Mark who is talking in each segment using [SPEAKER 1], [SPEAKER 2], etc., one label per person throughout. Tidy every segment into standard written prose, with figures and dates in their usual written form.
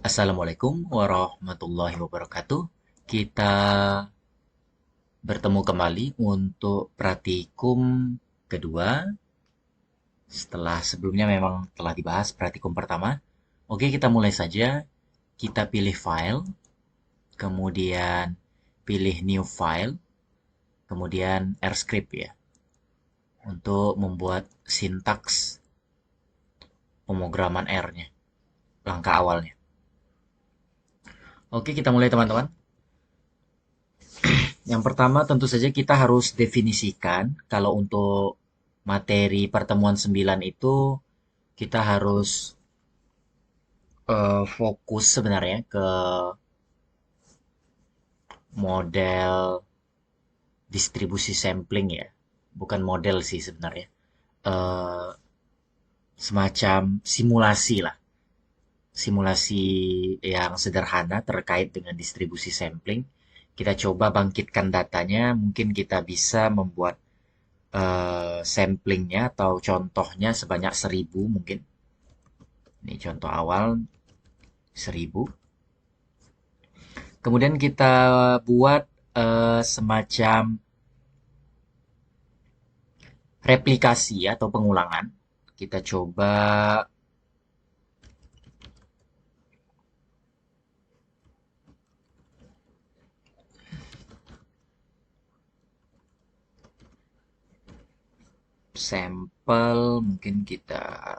[SPEAKER 1] Assalamualaikum warahmatullahi wabarakatuh. Kita bertemu kembali untuk praktikum kedua. Setelah sebelumnya memang telah dibahas praktikum pertama. Oke, kita mulai saja. Kita pilih file, kemudian pilih new file, kemudian R script ya, untuk membuat sintaks pemrograman R-nya, langkah awalnya. Oke, kita mulai teman-teman. Yang pertama tentu saja kita harus definisikan kalau untuk materi pertemuan 9 itu kita harus fokus sebenarnya ke model distribusi sampling ya. Bukan model sih sebenarnya. Eh, Semacam simulasi lah. Simulasi yang sederhana terkait dengan distribusi sampling. Kita coba bangkitkan datanya, mungkin kita bisa membuat samplingnya atau contohnya sebanyak 1000 mungkin. Ini contoh awal 1000. Kemudian kita buat semacam replikasi atau pengulangan. Kita coba sampel, mungkin kita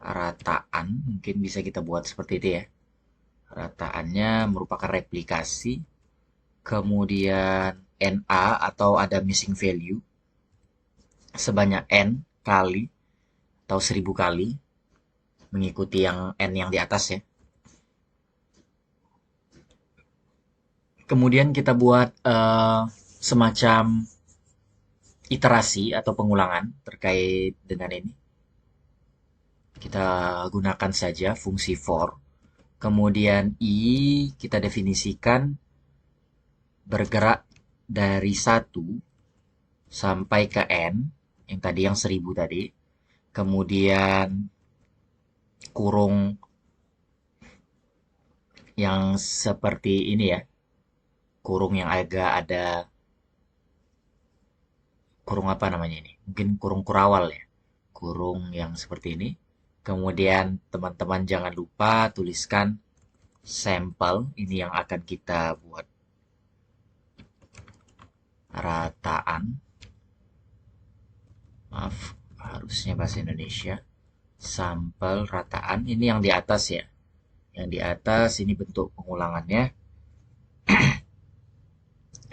[SPEAKER 1] rataan, mungkin bisa kita buat seperti itu ya. Rataannya merupakan replikasi, kemudian NA atau ada missing value sebanyak N kali atau 1000 kali mengikuti yang N yang di atas ya. Kemudian kita buat semacam iterasi atau pengulangan terkait dengan ini. Kita gunakan saja fungsi for. Kemudian I kita definisikan bergerak dari 1 sampai ke N, yang tadi yang 1000 tadi. Kemudian kurung yang seperti ini ya. Kurung yang agak ada kurung apa namanya ini? Mungkin kurung kurawal ya. Kurung yang seperti ini. Kemudian teman-teman jangan lupa tuliskan sampel. Ini yang akan kita buat rataan. Maaf, harusnya bahasa Indonesia. Sampel rataan. Ini yang di atas ya. Yang di atas ini bentuk pengulangannya.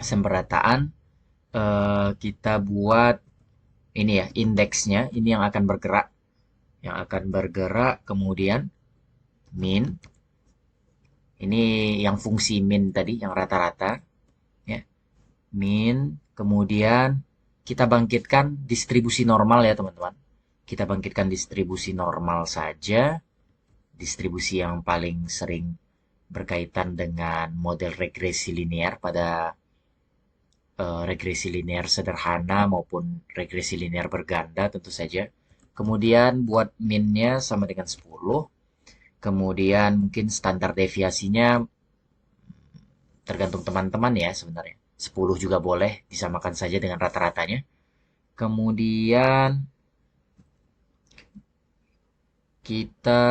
[SPEAKER 1] Sampel rataan. Kita buat ini ya, indeksnya. Ini yang akan bergerak. Yang akan bergerak kemudian min. Ini yang fungsi min tadi, yang rata-rata. Ya. Min, kemudian kita bangkitkan distribusi normal ya teman-teman. Kita bangkitkan distribusi normal saja. Distribusi yang paling sering berkaitan dengan model regresi linear pada regresi linear sederhana maupun regresi linear berganda tentu saja. Kemudian buat min-nya sama dengan 10. Kemudian mungkin standar deviasinya tergantung teman-teman ya sebenarnya. 10 juga boleh, disamakan saja dengan rata-ratanya. Kemudian kita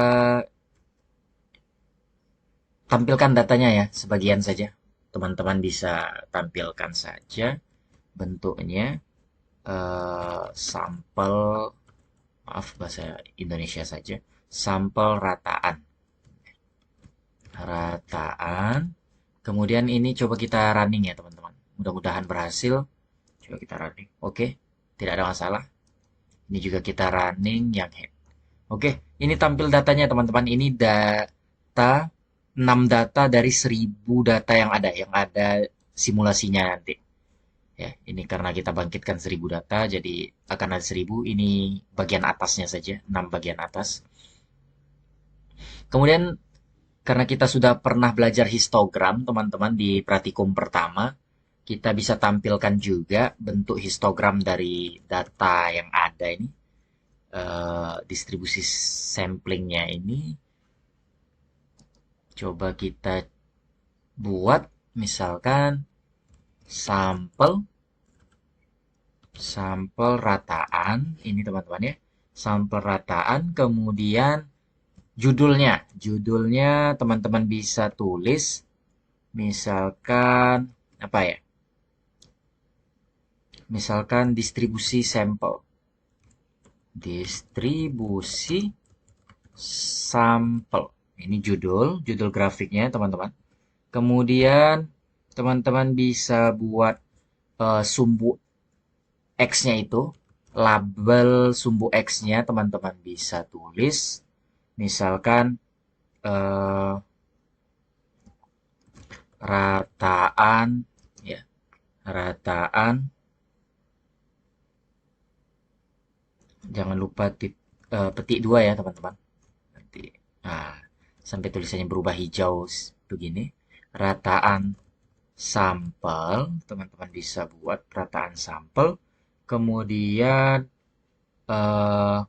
[SPEAKER 1] tampilkan datanya ya, sebagian saja. Teman-teman bisa tampilkan saja bentuknya. Sampel, maaf bahasa Indonesia saja. Sampel rataan. Rataan. Kemudian ini coba kita running ya teman-teman. Mudah-mudahan berhasil. Coba kita running. Oke, tidak ada masalah. Ini juga kita running yang head. Oke, ini tampil datanya teman-teman. Ini data 6 data dari 1000 data yang ada simulasinya nanti. Ya, ini karena kita bangkitkan 1000 data, jadi akan ada 1000. Ini bagian atasnya saja, 6 bagian atas. Kemudian karena kita sudah pernah belajar histogram, teman-teman, di praktikum pertama, kita bisa tampilkan juga bentuk histogram dari data yang ada ini. Distribusi samplingnya ini. Coba kita buat misalkan sampel rataan ini teman-teman ya. Sampel rataan, kemudian judulnya teman-teman bisa tulis misalkan apa ya? Misalkan distribusi sampel. Distribusi sampel. Ini judul grafiknya teman-teman. Kemudian teman-teman bisa buat sumbu X-nya itu, label sumbu X-nya teman-teman bisa tulis. Misalkan eh, rataan, ya, rataan. Jangan lupa petik 2 ya teman-teman. Nanti, nah, sampai tulisannya berubah hijau begini. Rataan sampel, teman-teman bisa buat rataan sampel. Kemudian eh,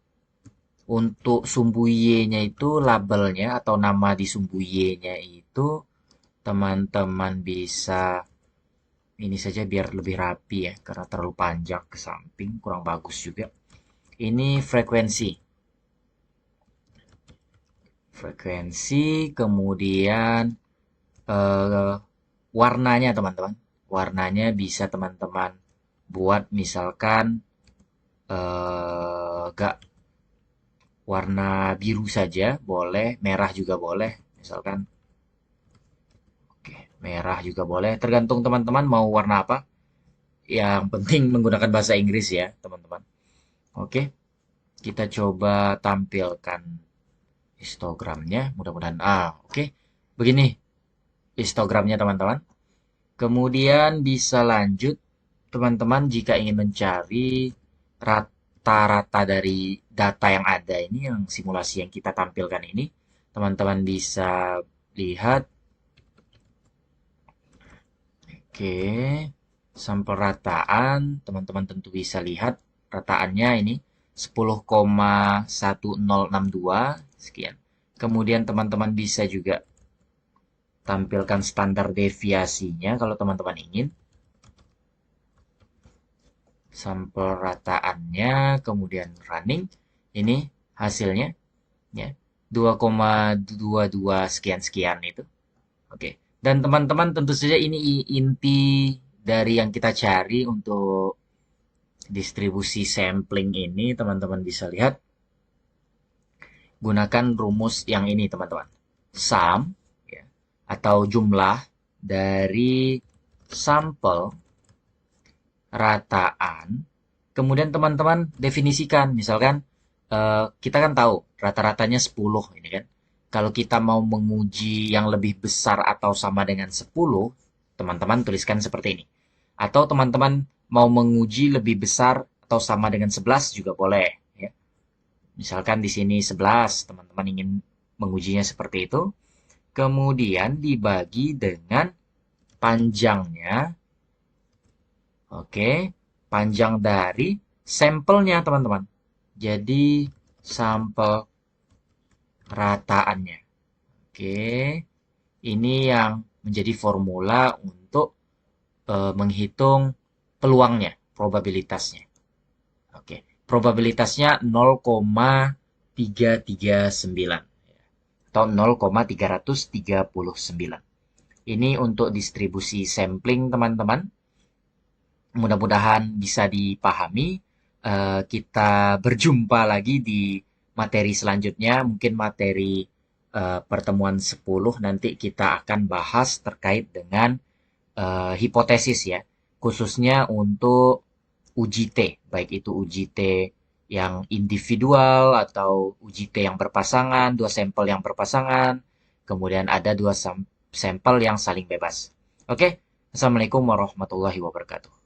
[SPEAKER 1] untuk sumbu Y-nya itu labelnya atau nama di sumbu Y-nya itu teman-teman bisa ini saja biar lebih rapi ya, karena terlalu panjang ke samping kurang bagus juga. Ini frekuensi, kemudian eh, warnanya teman-teman. Warnanya bisa teman-teman buat misalkan gak warna biru saja boleh, merah juga boleh. Misalkan oke, merah juga boleh. Tergantung teman-teman mau warna apa. Yang penting menggunakan bahasa Inggris ya, teman-teman. Oke, kita coba tampilkan histogramnya. Mudah-mudahan oke. Begini histogramnya teman-teman. Kemudian bisa lanjut teman-teman jika ingin mencari rata-rata dari data yang ada ini, yang simulasi yang kita tampilkan ini, teman-teman bisa lihat. Oke, sampel rataan, teman-teman tentu bisa lihat rataannya ini 10,1062 sekian. Kemudian teman-teman bisa juga tampilkan standar deviasinya kalau teman-teman ingin. Sampel rataannya, kemudian running. Ini hasilnya ya. 2,22 sekian-sekian itu. Oke. Dan teman-teman tentu saja ini inti dari yang kita cari untuk distribusi sampling ini, teman-teman bisa lihat. Gunakan rumus yang ini, teman-teman. Sum ya, atau jumlah dari sampel rataan. Kemudian teman-teman definisikan, misalkan kita kan tahu rata-ratanya 10 ini kan. Kalau kita mau menguji yang lebih besar atau sama dengan 10, teman-teman tuliskan seperti ini. Atau teman-teman mau menguji lebih besar atau sama dengan 11 juga boleh. Ya. Misalkan di sini 11, teman-teman ingin mengujinya seperti itu. Kemudian dibagi dengan panjangnya. Oke, panjang dari sampelnya teman-teman. Jadi sampel rataannya. Oke, ini yang menjadi formula untuk menghitung peluangnya, probabilitasnya. Oke, probabilitasnya 0,339 atau 0,339. Ini untuk distribusi sampling teman-teman. Mudah-mudahan bisa dipahami. Kita berjumpa lagi di materi selanjutnya, mungkin materi pertemuan 10 nanti kita akan bahas terkait dengan hipotesis ya, khususnya untuk uji T, baik itu uji T yang individual atau uji T yang berpasangan, dua sampel yang berpasangan, kemudian ada dua sampel yang saling bebas. Oke, Assalamualaikum warahmatullahi wabarakatuh.